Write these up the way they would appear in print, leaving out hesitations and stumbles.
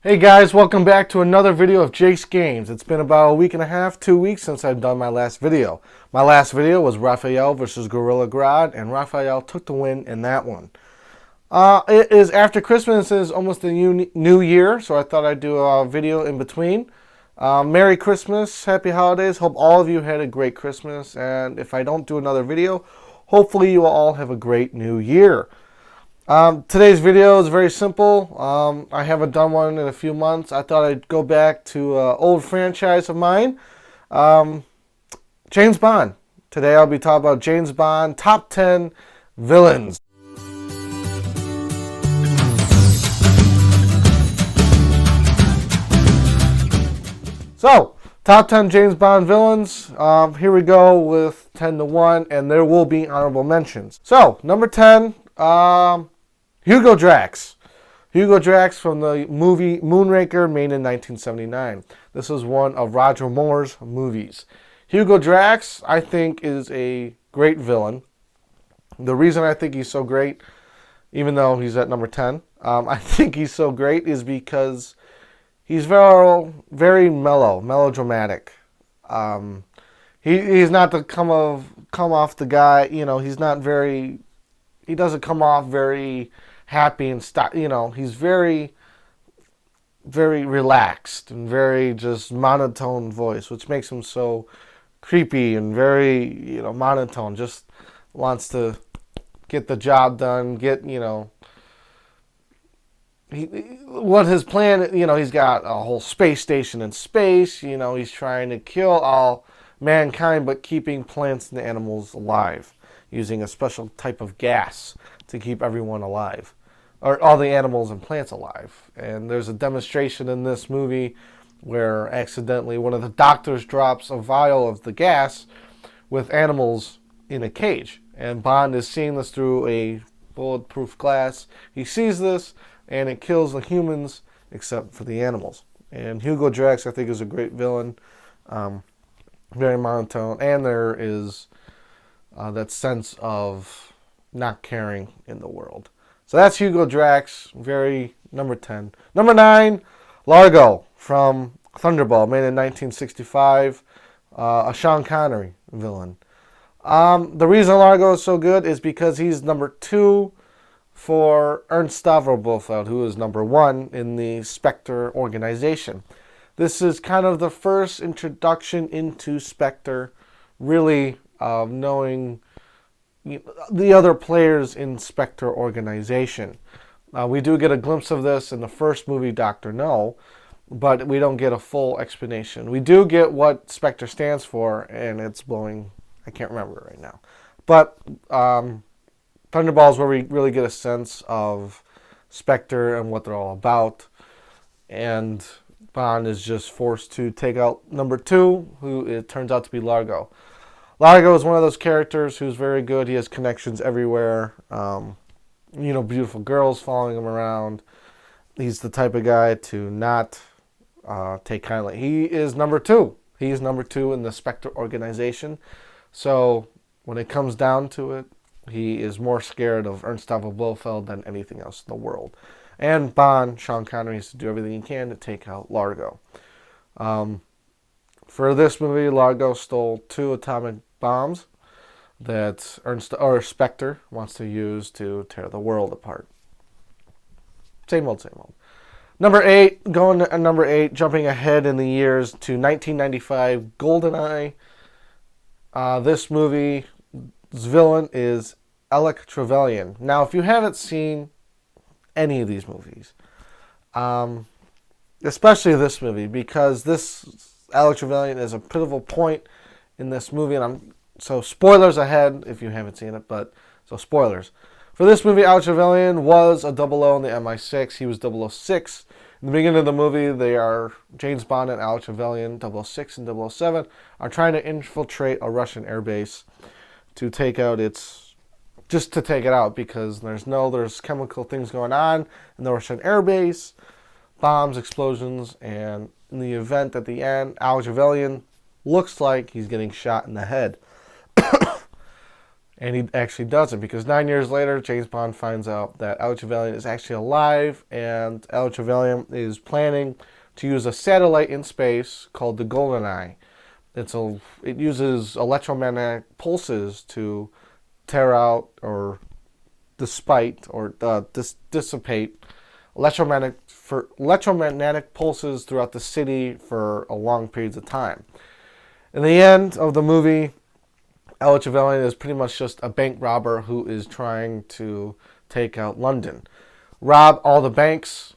Hey guys, welcome back to another video of Jake's Games. It's been about a week and a half, 2 weeks since I've done my last video. My last video was Raphael versus Gorilla Grodd, and Raphael took the win in that one. It is after Christmas, it is almost the new year, so I thought I'd do a video in between. Merry Christmas, Happy Holidays, hope all of you had a great Christmas, and if I don't do another video, hopefully you will all have a great new year. Today's video is very simple. I haven't done one in a few months. I thought I'd go back to an old franchise of mine, James Bond. Today I'll be talking about James Bond top 10 villains. So, top 10 James Bond villains. Here we go with 10 to 1, and there will be honorable mentions. So, number 10, Hugo Drax. Hugo Drax from the movie Moonraker, made in 1979. This is one of Roger Moore's movies. Hugo Drax, I think, is a great villain. The reason I think he's so great, even though he's at number 10, I think he's so great is because he's very melodramatic. He's not the come off the guy, he's not very, he doesn't come off very happy and he's very, very relaxed and very just monotone voice, which makes him so creepy and very, monotone. Just wants to get the job done, what his plan, he's got a whole space station in space, he's trying to kill all mankind, but keeping plants and animals alive, using a special type of gas to keep everyone alive, or all the animals and plants alive. And there's a demonstration in this movie where accidentally one of the doctors drops a vial of the gas with animals in a cage. And Bond is seeing this through a bulletproof glass. He sees this, and it kills the humans except for the animals. And Hugo Drax, I think, is a great villain. Very monotone. And there is that sense of not caring in the world. So that's Hugo Drax, number 10. Number 9, Largo from Thunderball, made in 1965. A Sean Connery villain. The reason Largo is so good is because he's number 2 for Ernst Stavro Blofeld, who is number 1 in the Spectre organization. This is kind of the first introduction into Spectre, really knowing the other players in Spectre organization. We do get a glimpse of this in the first movie, Dr. No, but we don't get a full explanation. We do get what Spectre stands for, and it's blowing, I can't remember it right now. But Thunderball is where we really get a sense of Spectre and what they're all about. And Bond is just forced to take out number 2, who it turns out to be Largo. Largo is one of those characters who's very good. He has connections everywhere. Beautiful girls following him around. He's the type of guy to not take kindly. He is number 2. He's number 2 in the Spectre organization. So when it comes down to it, he is more scared of Ernst Stavro Blofeld than anything else in the world. And Bond, Sean Connery, has to do everything he can to take out Largo. For this movie, Largo stole 2 atomic bombs that Spectre wants to use to tear the world apart. Same old, same old. Number 8, going to number 8, jumping ahead in the years to 1995, GoldenEye. This movie's villain is Alec Trevelyan. Now, if you haven't seen any of these movies, especially this movie, because this Alec Trevelyan is a pivotal point in this movie, and so spoilers ahead if you haven't seen it, so spoilers. For this movie, Alec Trevelyan was a 00 in the MI6. He was 006. In the beginning of the movie, they are James Bond and Alec Trevelyan, 006 and 007, are trying to infiltrate a Russian airbase to take out because there's chemical things going on in the Russian airbase, bombs, explosions, and in the event at the end, Alec Trevelyan looks like he's getting shot in the head. And he actually doesn't, because 9 years later, James Bond finds out that Alex Trevelyan is actually alive, and Alex Trevelyan is planning to use a satellite in space called the GoldenEye. It uses electromagnetic pulses to tear out or dissipate electromagnetic pulses throughout the city for a long periods of time. In the end of the movie, Alex Trevelyan is pretty much just a bank robber who is trying to take out London, rob all the banks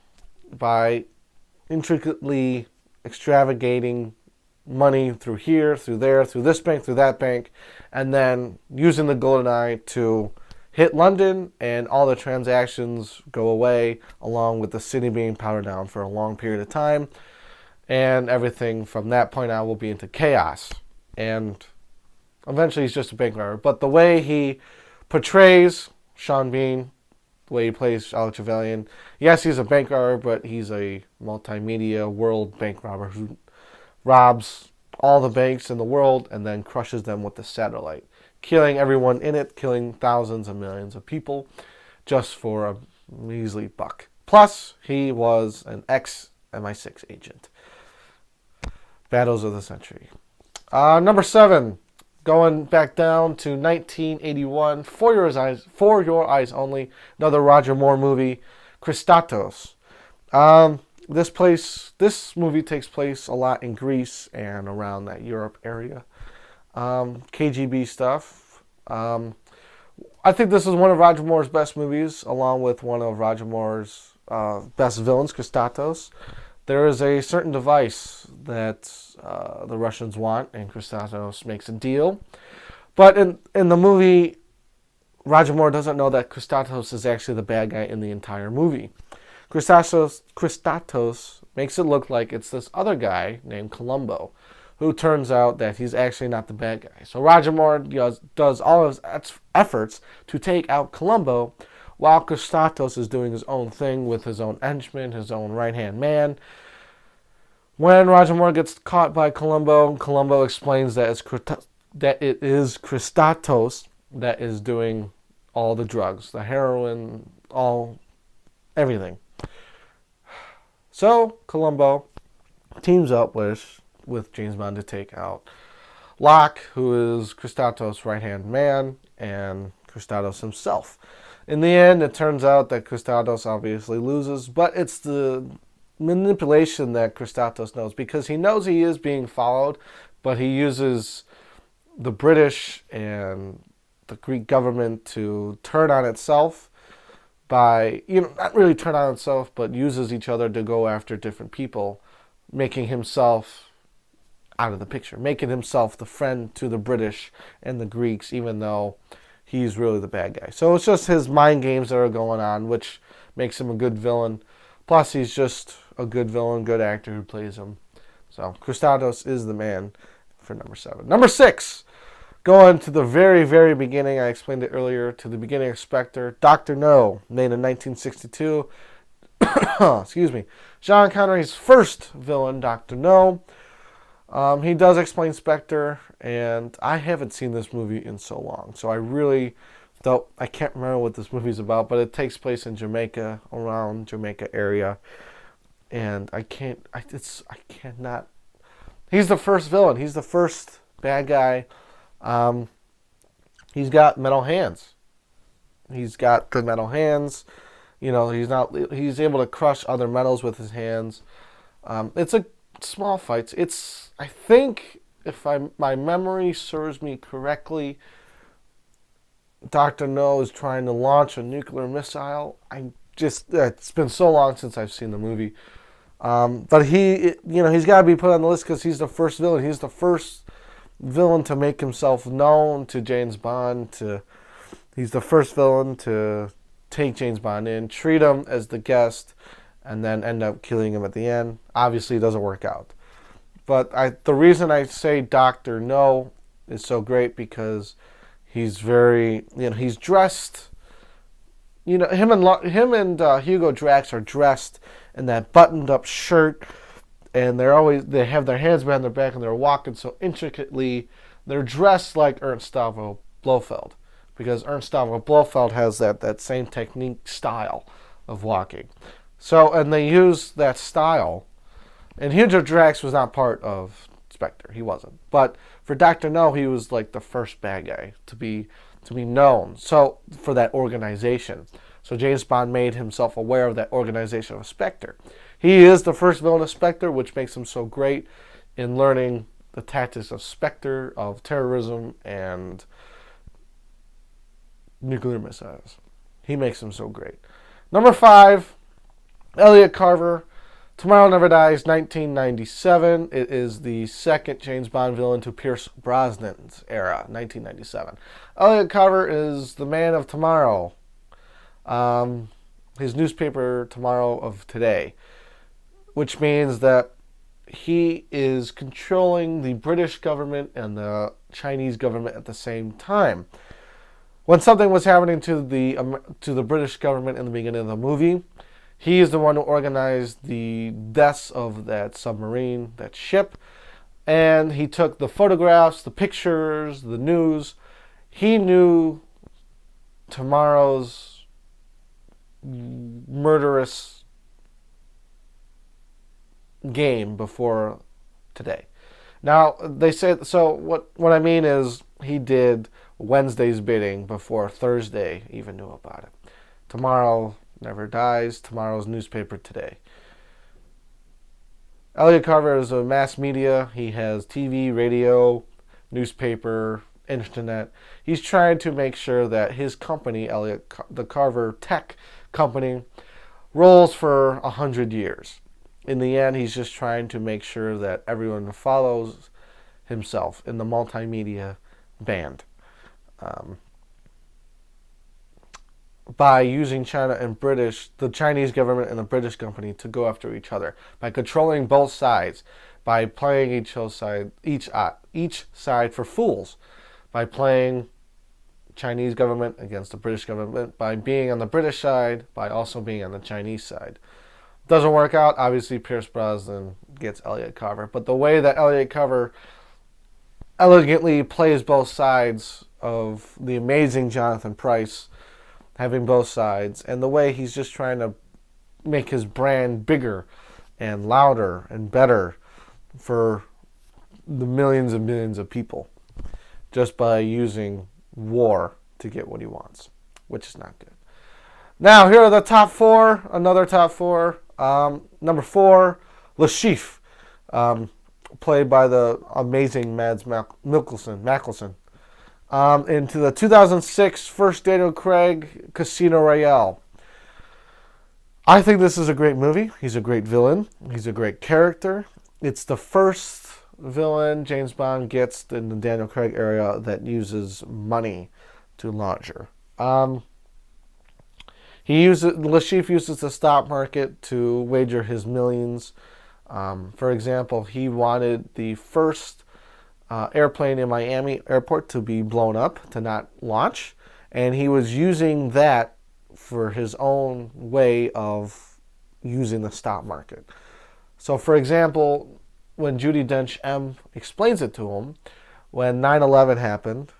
by intricately extravagating money through here, through there, through this bank, through that bank, and then using the GoldenEye to hit London, and all the transactions go away, along with the city being powered down for a long period of time, and everything from that point on will be into chaos. And eventually he's just a bank robber. But the way he portrays Sean Bean, the way he plays Alex Trevelyan, yes, he's a bank robber, but he's a multimedia world bank robber who robs all the banks in the world and then crushes them with the satellite, killing everyone in it, killing thousands and millions of people just for a measly buck. Plus, he was an ex-MI6 agent. Battles of the century. Number 7, going back down to 1981, For Your Eyes Only, another Roger Moore movie, Christatos. This movie takes place a lot in Greece and around that Europe area. KGB stuff. I think this is one of Roger Moore's best movies, along with one of Roger Moore's best villains, Christatos. There is a certain device that the Russians want, and Christatos makes a deal. But in the movie, Roger Moore doesn't know that Christatos is actually the bad guy in the entire movie. Christatos makes it look like it's this other guy named Columbo, who turns out that he's actually not the bad guy. So Roger Moore does all of his efforts to take out Columbo, while Christatos is doing his own thing with his own henchman, his own right-hand man. When Roger Moore gets caught by Columbo, Columbo explains that it is Christatos that is doing all the drugs, the heroin, everything. So Columbo teams up with James Bond to take out Locke, who is Christatos' right-hand man, and Christatos himself. In the end, it turns out that Christatos obviously loses, but it's the manipulation that Christatos knows, because he knows he is being followed, but he uses the British and the Greek government to turn on itself by, not really turn on itself, but uses each other to go after different people, making himself out of the picture, making himself the friend to the British and the Greeks, even though he's really the bad guy. So it's just his mind games that are going on, which makes him a good villain. Plus, he's just a good villain, good actor who plays him. So Christatos is the man for number 7. Number 6, going to the very, very beginning. I explained it earlier, to the beginning of Spectre. Dr. No, made in 1962. Excuse me. Sean Connery's first villain, Dr. No. He does explain Spectre, and I haven't seen this movie in so long, so I can't remember what this movie's about, but it takes place in Jamaica, around Jamaica area, and I cannot. He's the first villain. He's the first bad guy. He's got metal hands. He's got the metal hands. He's able to crush other metals with his hands. It's a small fight. I think, if my memory serves me correctly, Dr. No is trying to launch a nuclear missile. It's been so long since I've seen the movie. But he's got to be put on the list because he's the first villain. He's the first villain to make himself known to James Bond. He's the first villain to take James Bond in, treat him as the guest, and then end up killing him at the end. Obviously, it doesn't work out. But the reason I say Dr. No is so great because he's very, he's dressed. Him and Hugo Drax are dressed in that buttoned-up shirt, and they have their hands behind their back, and they're walking so intricately. They're dressed like Ernst Stavro Blofeld, because Ernst Blofeld has that same technique style of walking. So, and they use that style. And Hugo Drax was not part of Spectre. He wasn't. But for Dr. No, he was like the first bad guy to be known. So for that organization. So James Bond made himself aware of that organization of Spectre. He is the first villain of Spectre, which makes him so great in learning the tactics of Spectre, of terrorism, and nuclear missiles. He makes him so great. Number 5, Elliot Carver, Tomorrow Never Dies, 1997. It is the second James Bond villain to Pierce Brosnan's era, 1997. Elliot Carver is the man of tomorrow. His newspaper, Tomorrow of Today, which means that he is controlling the British government and the Chinese government at the same time. When something was happening to the British government in the beginning of the movie, he is the one who organized the deaths of that submarine, that ship, and he took the photographs, the pictures, the news. He knew tomorrow's murderous game before today. Now, they said, so what I mean is he did Wednesday's bidding before Thursday even knew about it. Tomorrow Never Dies, tomorrow's newspaper today. Elliot Carver is a mass media. He has TV, radio, newspaper, internet. He's trying to make sure that his company, the Carver Tech Company, rolls for 100 years. In the end, he's just trying to make sure that everyone follows himself in the multimedia band. By using China and the Chinese government and the British company to go after each other, by controlling both sides, by playing each side for fools, by playing Chinese government against the British government, by being on the British side, by also being on the Chinese side. Doesn't work out. Obviously, Pierce Brosnan gets Elliot Carver, but the way that Elliot Carver elegantly plays both sides of the amazing Jonathan Pryce, having both sides, and the way he's just trying to make his brand bigger and louder and better for the millions and millions of people just by using war to get what he wants, which is not good. Now, here are the top 4, another top 4. Number 4, Le Chiffre, played by the amazing Mads Mikkelsen. Into the 2006 first Daniel Craig Casino Royale. I think this is a great movie. He's a great villain. He's a great character. It's the first villain James Bond gets in the Daniel Craig era that uses money to launch her. Le Chiffre uses the stock market to wager his millions. For example, he wanted the first airplane in Miami airport to be blown up, to not launch, and he was using that for his own way of using the stock market. So, for example, when Judi Dench M explains it to him, when 9/11 happened,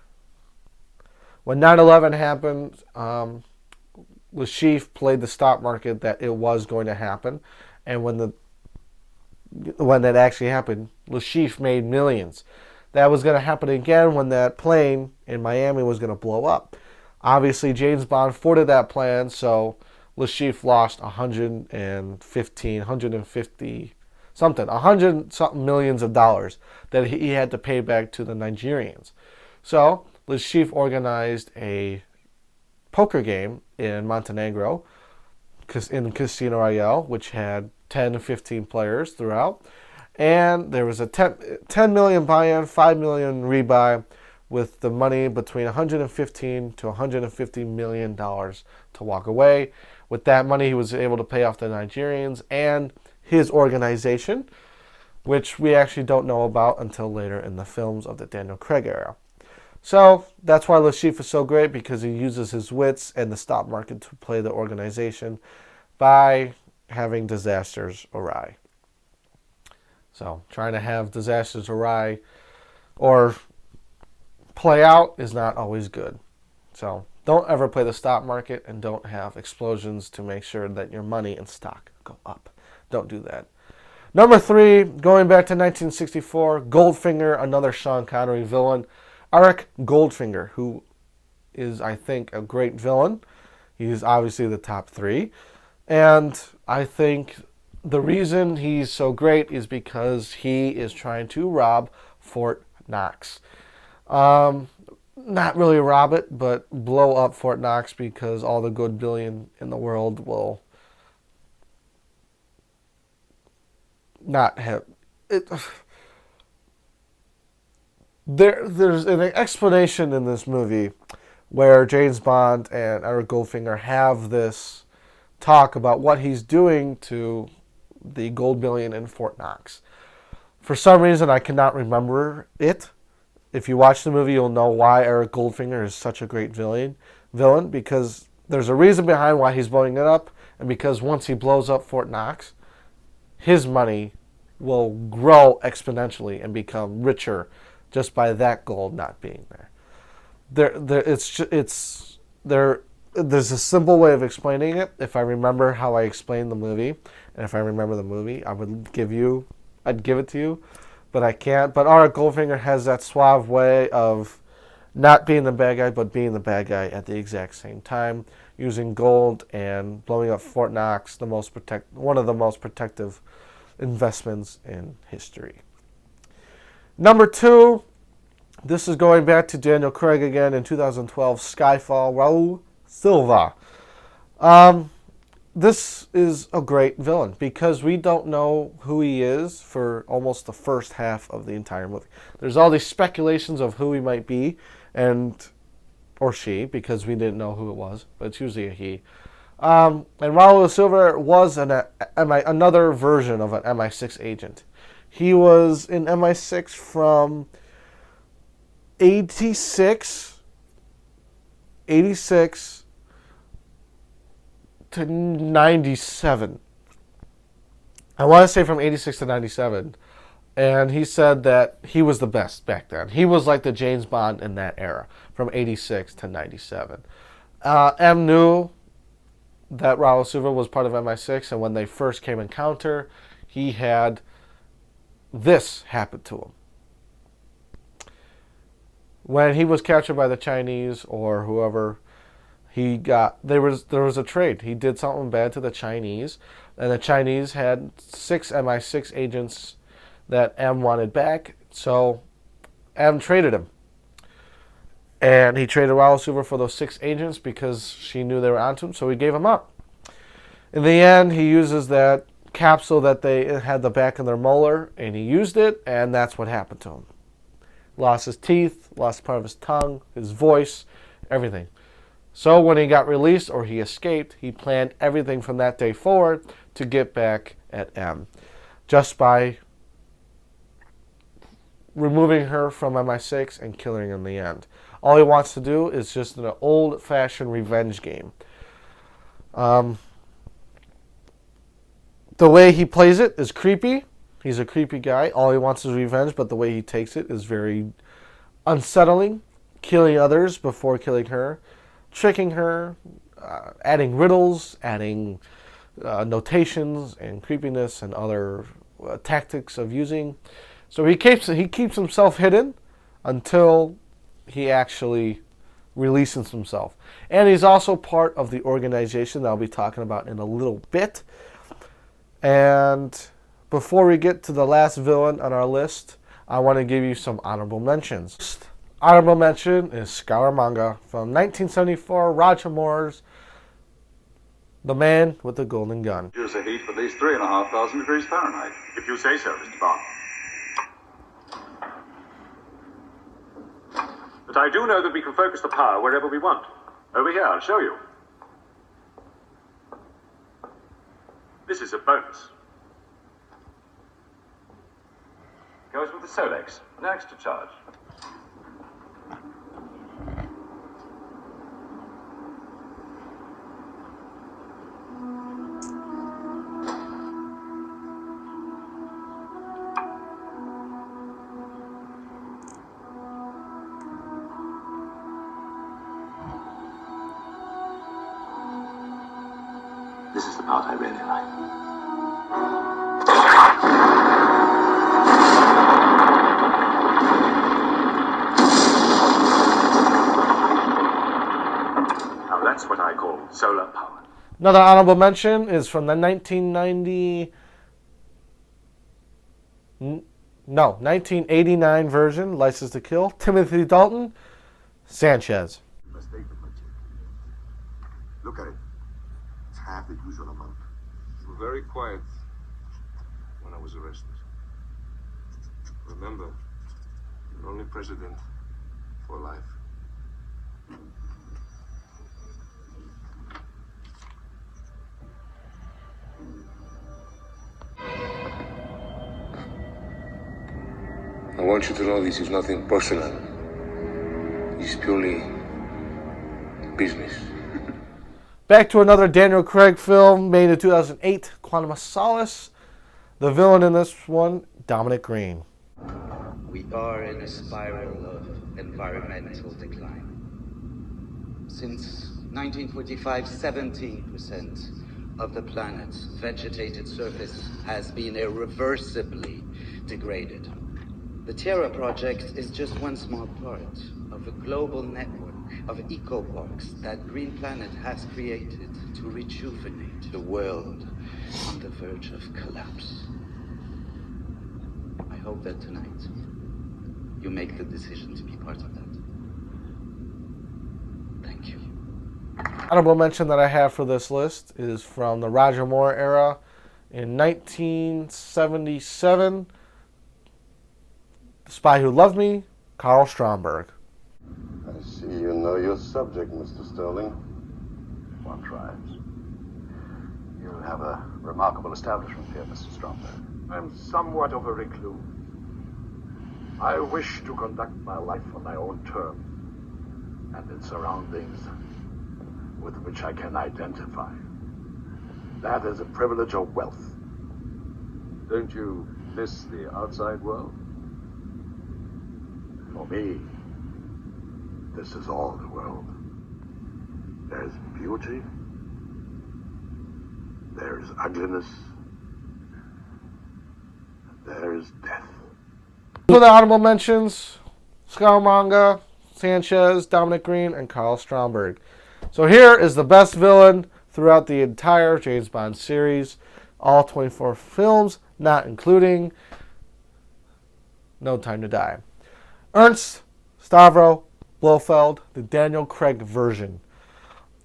Le Chiffre played the stock market that it was going to happen, and when that actually happened, Le Chiffre made millions. That was going to happen again when that plane in Miami was going to blow up. Obviously, James Bond thwarted that plan, so Le Chiffre lost 150 something millions of dollars that he had to pay back to the Nigerians. So Le Chiffre organized a poker game in Montenegro, in Casino Royale, which had 10 to 15 players throughout. And there was a 10 million buy-in, 5 million rebuy, with the money between $115 to $150 million to walk away. With that money, he was able to pay off the Nigerians and his organization, which we actually don't know about until later in the films of the Daniel Craig era. So that's why Le Chiffre is so great, because he uses his wits and the stock market to play the organization by having disasters awry. So trying to have disasters awry or play out is not always good. So don't ever play the stock market, and don't have explosions to make sure that your money and stock go up. Don't do that. Number 3, going back to 1964, Goldfinger, another Sean Connery villain. Eric Goldfinger, who is, I think, a great villain. He's obviously the top 3. And I think the reason he's so great is because he is trying to rob Fort Knox. Not really rob it, but blow up Fort Knox, because all the good billion in the world will not have it. There's an explanation in this movie where James Bond and Eric Goldfinger have this talk about what he's doing to the gold billion in Fort Knox. For some reason, I cannot remember it. If you watch the movie, you'll know why Eric Goldfinger is such a great villain, because there's a reason behind why he's blowing it up, and because once he blows up Fort Knox, his money will grow exponentially and become richer just by that gold not being there. There's a simple way of explaining it. If I remember how I explained the movie, and if I remember the movie, I'd give it to you. But I can't. But Eric Goldfinger has that suave way of not being the bad guy, but being the bad guy at the exact same time, using gold and blowing up Fort Knox, one of the most protective investments in history. Number 2, this is going back to Daniel Craig again in 2012, Skyfall, Raul Silva. This is a great villain because we don't know who he is for almost the first half of the entire movie. There's all these speculations of who he might be, or she, because we didn't know who it was, but it's usually a he. And Raul Silva was another version of an MI6 agent. He was in MI6 from 86 to 97. I want to say from 86 to 97. And he said that he was the best back then. He was like the James Bond in that era, from 86 to 97. M knew that Raul Silva was part of MI6, and when they first came encounter, he had this happen to him. When he was captured by the Chinese or whoever, there was a trade. He did something bad to the Chinese, and the Chinese had 6 MI6 agents that M wanted back, so M traded him. And he traded Raul Silva for those 6 agents because she knew they were onto him, so he gave him up. In the end, he uses that capsule that they had the back of their molar, and he used it, and that's what happened to him. Lost his teeth, lost part of his tongue, his voice, everything. So when he got released or he escaped, he planned everything from that day forward to get back at M. Just by removing her from MI6 and killing her in the end. All he wants to do is just an old-fashioned revenge game. The way he plays it is creepy. He's a creepy guy. All he wants is revenge, but the way he takes it is very unsettling. Killing others before killing her. Tricking her. Adding riddles. Adding notations and creepiness and other tactics of using. So he keeps himself hidden until he actually releases himself. And he's also part of the organization that I'll be talking about in a little bit. And before we get to the last villain on our list, I want to give you some honorable mentions. Honorable mention is Scaramanga from 1974, Roger Moore's The Man with the Golden Gun. Use a heat of at least 3,500 degrees Fahrenheit. If you say so, Mr. Bond. But I do know that we can focus the power wherever we want. Over here, I'll show you. This is a bonus. Goes with the Solex. No extra charge. This is the part I really like. Now that's what I call solar power. Another honorable mention is from the 1989 version, License to Kill, Timothy Dalton, Sanchez. Look at it. It's half the usual amount. You were very quiet when I was arrested. Remember, you're only president for life. I want you to know this is nothing personal. It's purely business. Back to another Daniel Craig film made in 2008, Quantum of Solace. The villain in this one, Dominic Green. We are in a spiral of environmental decline. Since 1945, 17% of the planet's vegetated surface has been irreversibly degraded. The Terra Project is just one small part of a global network of eco-parks that Green Planet has created to rejuvenate the world on the verge of collapse. I hope that tonight you make the decision to be part of that. Thank you. Honorable mention that I have for this list is from the Roger Moore era in 1977. The Spy Who Loved Me, Carl Stromberg. I see you know your subject, Mr. Sterling. One tries. You have a remarkable establishment here, Mr. Stromberg. I'm somewhat of a recluse. I wish to conduct my life on my own terms and in surroundings with which I can identify. That is a privilege of wealth. Don't you miss the outside world? For me, this is all the world. There's beauty, there's ugliness, and there's death. For the honorable mentions, Scaramanga, Sanchez, Dominic Green, and Carl Stromberg. So here is the best villain throughout the entire James Bond series, all 24 films, not including No Time to Die. Ernst Stavro Blofeld, the Daniel Craig version.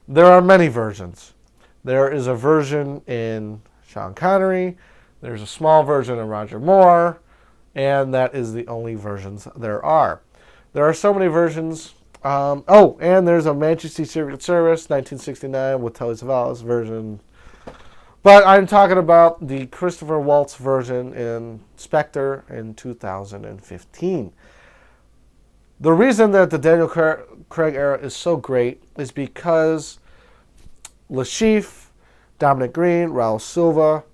There are many versions. There is a version in Sean Connery, there's a small version in Roger Moore, and that is the only versions there are. There are so many versions. And there's a Manchester Secret Service, 1969, with Telly Savalas version. But I'm talking about the Christopher Waltz version in Spectre in 2015. The reason that the Daniel Craig era is so great is because Le Chiffre, Dominic Green, Raul Silva,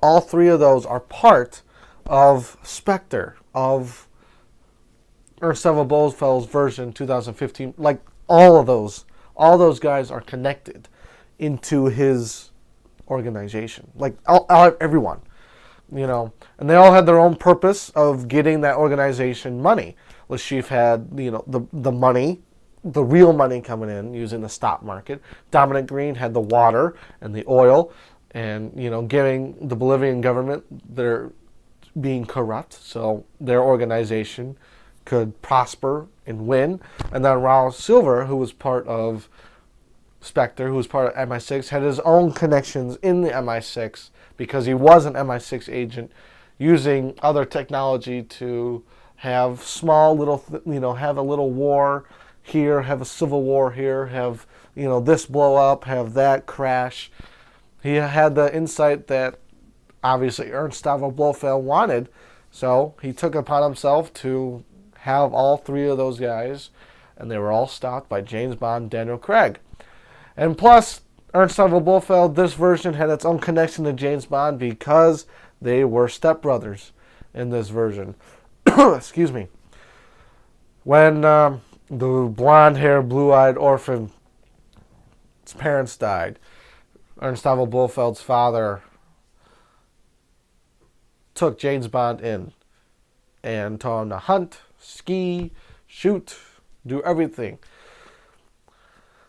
all three of those are part of Spectre, of Ernst Stavro Blofeld's version 2015. Like all those guys are connected into his organization. Like everyone, you know, and they all had their own purpose of getting that organization money. Le Chiffre had, you know, the money, the real money coming in using the stock market. Dominic Green had the water and the oil, and, you know, giving the Bolivian government their being corrupt, so their organization could prosper and win. And then Raul Silva, who was part of Spectre, who was part of MI6, had his own connections in the MI6 because he was an MI6 agent using other technology to have small little, have a little war here, have a civil war here, have, this blow up, have that crash. He had the insight that obviously Ernst Stavro Blofeld wanted, so he took it upon himself to have all three of those guys, and they were all stopped by James Bond, Daniel Craig. And plus, Ernst Stavro Blofeld, this version had its own connection to James Bond because they were stepbrothers in this version. Excuse me. When the blonde-haired, blue-eyed orphan, his parents died, Ernst Blofeld's father took James Bond in and taught him to hunt, ski, shoot, do everything.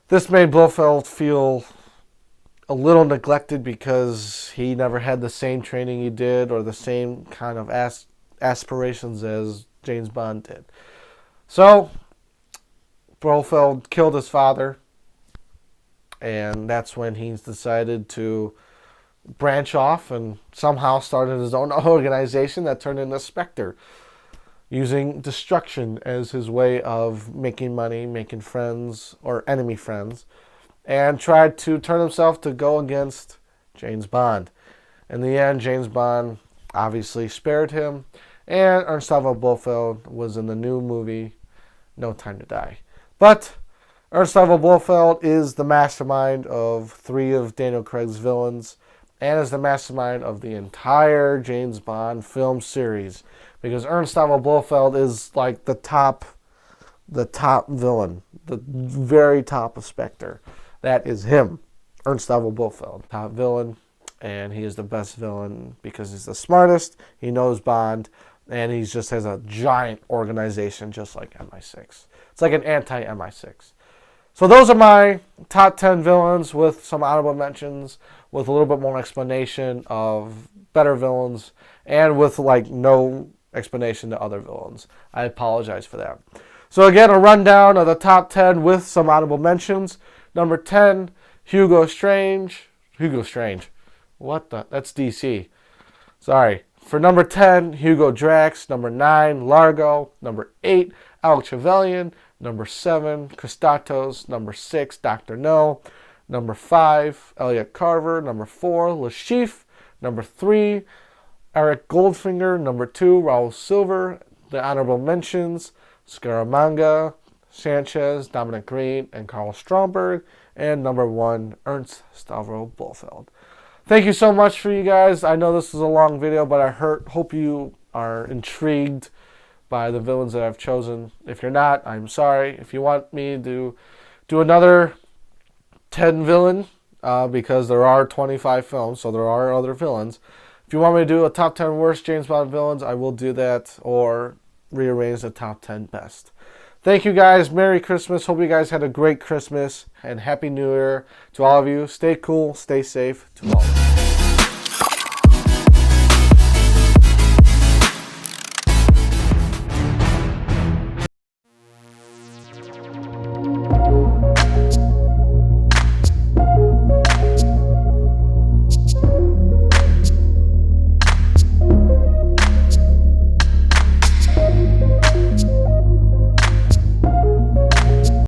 This made Blofeld feel a little neglected because he never had the same training he did or the same kind of aspirations as James Bond did. So Blofeld killed his father, and that's when he's decided to branch off and somehow started his own organization that turned into Spectre, using destruction as his way of making money, making friends or enemy friends, and tried to turn himself to go against James Bond. In the end, James Bond obviously spared him, and Ernst Blofeld was in the new movie No Time to Die. But Ernst Blofeld is the mastermind of 3 of Daniel Craig's villains, and is the mastermind of the entire James Bond film series, because Ernst Blofeld is like the top villain, the very top of Spectre. That is him, Ernst Blofeld, top villain, and he is the best villain because he's the smartest, he knows Bond, and he just has a giant organization just like MI6. It's like an anti-MI6. So those are my top 10 villains with some honorable mentions, with a little bit more explanation of better villains, and with like no explanation to other villains. I apologize for that. So again, a rundown of the top 10 with some honorable mentions. Number 10, Hugo Strange. Hugo Strange. What the? That's DC. Sorry. For number 10, Hugo Drax. Number 9, Largo. Number 8, Alex Trevelyan. Number 7, Christatos. Number 6, Dr. No. Number 5, Elliot Carver. Number 4, Le Chiffre. Number 3, Eric Goldfinger. Number 2, Raul Silver. The honorable mentions, Scaramanga, Sanchez, Dominic Green, and Carl Stromberg. And number 1, Ernst Stavro Blofeld. Thank you so much for you guys. I know this is a long video, but I hope you are intrigued by the villains that I've chosen. If you're not, I'm sorry. If you want me to do another 10 villain, because there are 25 films, so there are other villains. If you want me to do a top 10 worst James Bond villains, I will do that, or rearrange the top 10 best. Thank you guys. Merry Christmas. Hope you guys had a great Christmas, and Happy New Year to all of you. Stay cool, stay safe to all of you.